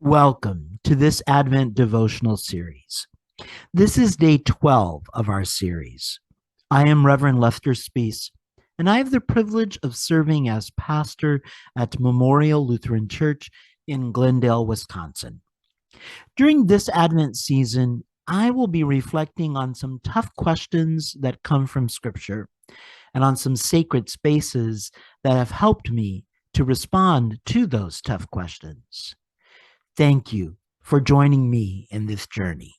Welcome to this Advent devotional series. This is day 12 of our series. I am Reverend Lester Spees, and I have the privilege of serving as pastor at Memorial Lutheran Church in Glendale, Wisconsin. During this Advent season, I will be reflecting on some tough questions that come from Scripture and on some sacred spaces that have helped me to respond to those tough questions. Thank you for joining me in this journey.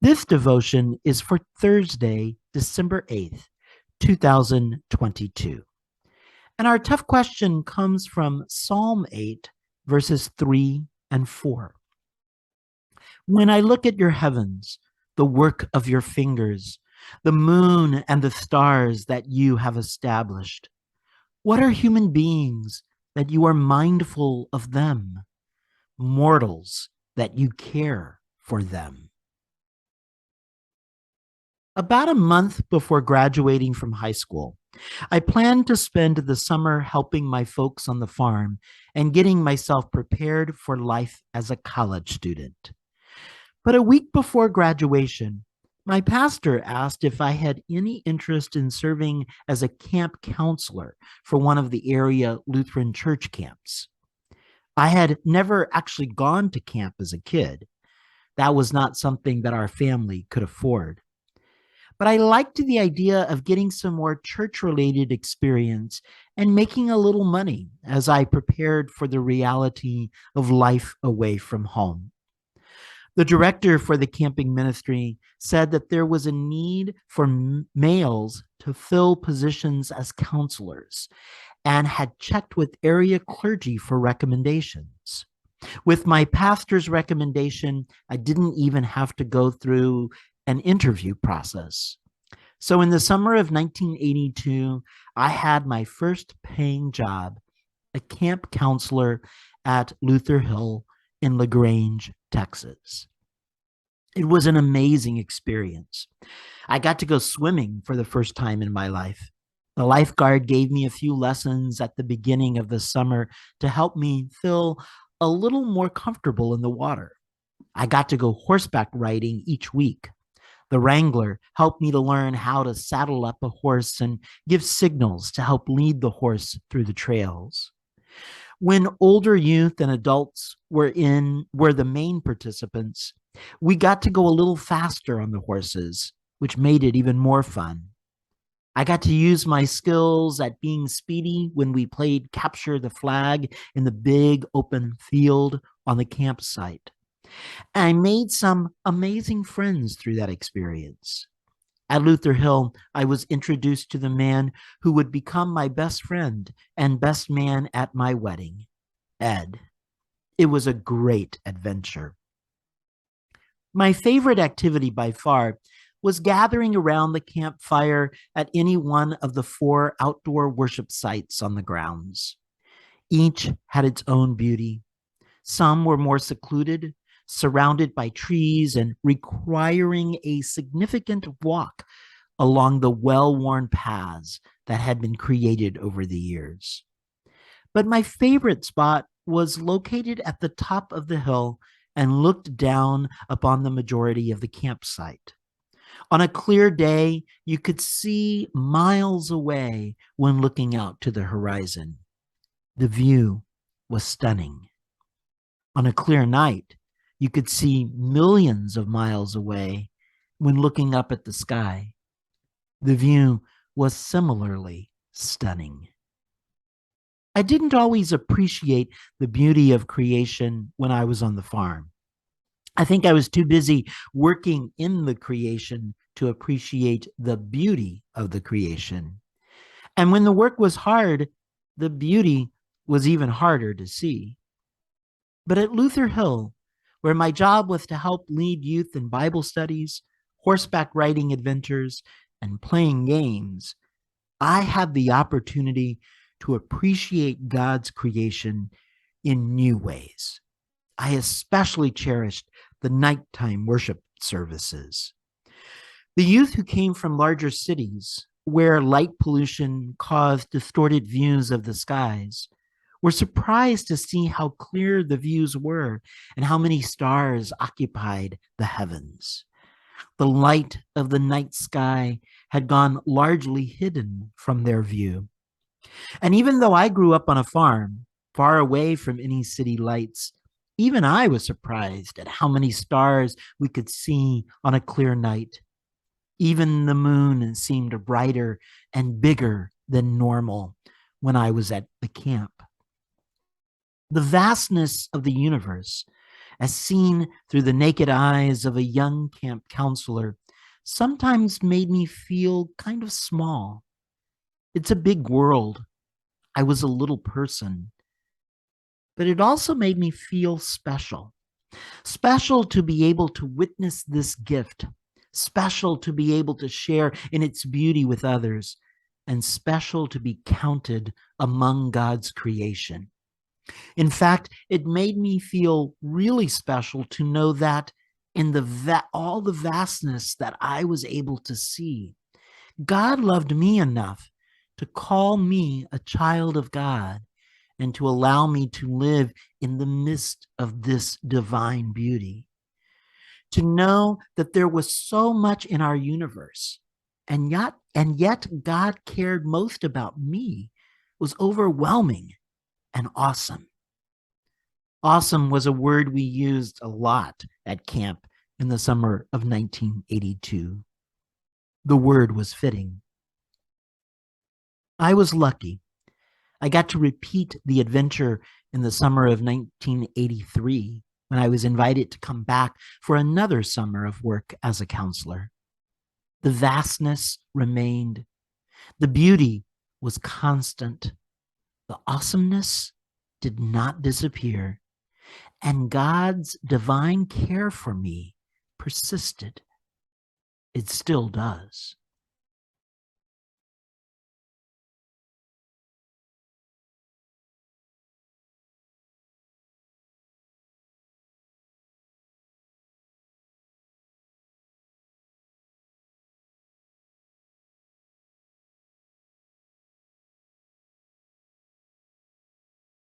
This devotion is for Thursday, December 8th, 2022. And our tough question comes from Psalm 8, verses 3 and 4. When I look at your heavens, the work of your fingers, the moon and the stars that you have established, what are human beings that you are mindful of them? Mortals that you care for them. About a month before graduating from high school, I planned to spend the summer helping my folks on the farm and getting myself prepared for life as a college student. But a week before graduation, my pastor asked if I had any interest in serving as a camp counselor for one of the area Lutheran church camps. I had never actually gone to camp as a kid. That was not something that our family could afford. But I liked the idea of getting some more church related experience and making a little money as I prepared for the reality of life away from home. The director for the camping ministry said that there was a need for males to fill positions as counselors and had checked with area clergy for recommendations. With my pastor's recommendation, I didn't even have to go through an interview process. So in the summer of 1982, I had my first paying job, a camp counselor at Luther Hill in LaGrange, Texas. It was an amazing experience. I got to go swimming for the first time in my life. The lifeguard gave me a few lessons at the beginning of the summer to help me feel a little more comfortable in the water. I got to go horseback riding each week. The wrangler helped me to learn how to saddle up a horse and give signals to help lead the horse through the trails. When older youth and adults were the main participants, we got to go a little faster on the horses, which made it even more fun. I got to use my skills at being speedy when we played capture the flag in the big open field on the campsite. I made some amazing friends through that experience. At Luther Hill, I was introduced to the man who would become my best friend and best man at my wedding, Ed. It was a great adventure. My favorite activity by far was gathering around the campfire at any one of the 4 outdoor worship sites on the grounds. Each had its own beauty. Some were more secluded, surrounded by trees and requiring a significant walk along the well-worn paths that had been created over the years. But my favorite spot was located at the top of the hill and looked down upon the majority of the campsite. On a clear day, you could see miles away when looking out to the horizon. The view was stunning. On a clear night, you could see millions of miles away when looking up at the sky. The view was similarly stunning. I didn't always appreciate the beauty of creation when I was on the farm. I think I was too busy working in the creation to appreciate the beauty of the creation. And when the work was hard, the beauty was even harder to see. But at Luther Hill, where my job was to help lead youth in Bible studies, horseback riding adventures, and playing games, I had the opportunity to appreciate God's creation in new ways. I especially cherished the nighttime worship services. The youth who came from larger cities, where light pollution caused distorted views of the skies, were surprised to see how clear the views were and how many stars occupied the heavens. The light of the night sky had gone largely hidden from their view. And even though I grew up on a farm, far away from any city lights, even I was surprised at how many stars we could see on a clear night. Even the moon seemed brighter and bigger than normal when I was at the camp. The vastness of the universe, as seen through the naked eyes of a young camp counselor, sometimes made me feel kind of small. It's a big world. I was a little person. But it also made me feel special. Special to be able to witness this gift, special to be able to share in its beauty with others, and special to be counted among God's creation. In fact, it made me feel really special to know that in all the vastness that I was able to see, God loved me enough to call me a child of God and to allow me to live in the midst of this divine beauty. To know that there was so much in our universe, and yet God cared most about me, was overwhelming and awesome. Awesome was a word we used a lot at camp in the summer of 1982. The word was fitting. I was lucky. I got to repeat the adventure in the summer of 1983 when I was invited to come back for another summer of work as a counselor. The vastness remained. The beauty was constant. The awesomeness did not disappear. And God's divine care for me persisted. It still does.